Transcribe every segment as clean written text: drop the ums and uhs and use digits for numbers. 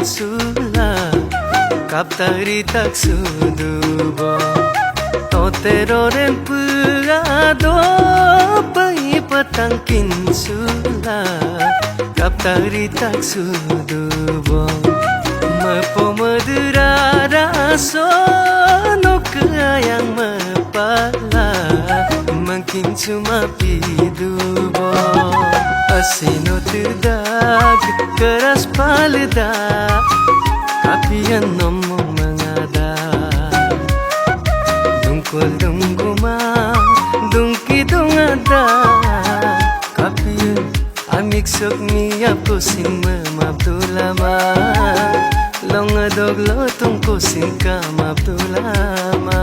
sula kaptari tak sudubo totero rempuado pai patangkin sula kaptari tak sudubo mapomadura raso no kayang mapala mungkin cuma pidubo asino tidak keras palda kapian nomong mangada dungkol dungguma dungki dungada kapian amik sok miyap ko sin mamabdulama longa doglo tungko sin kamabdulama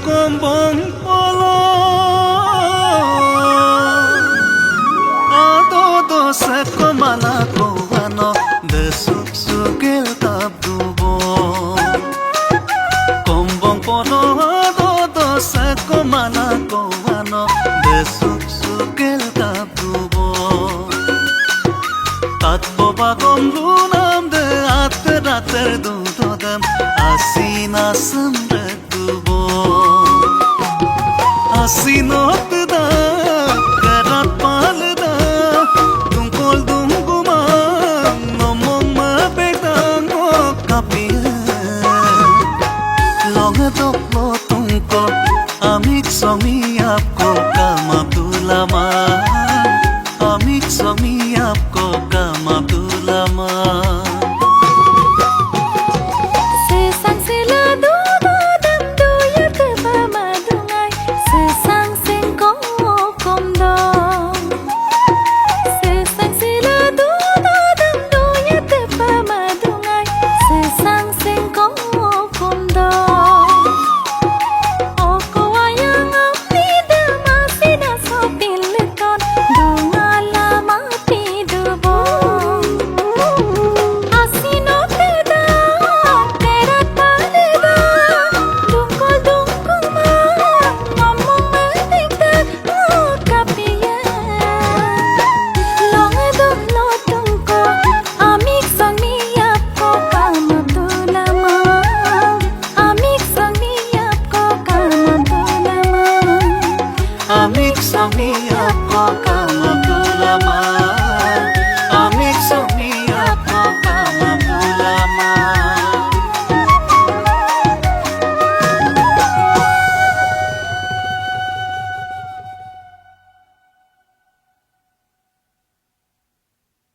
kombong polo ado seko mana ko ano desuk sugel tabdubo kombong polo ado seko mana ko ano desuk sugel tabdubo tatbo bagom lunam de atrater dudodam asina samre Asinot da karat palda tungkol dunguma nomong mabedango kapia longa doklo tungkol amik somi apko kamabdulama amik somi apko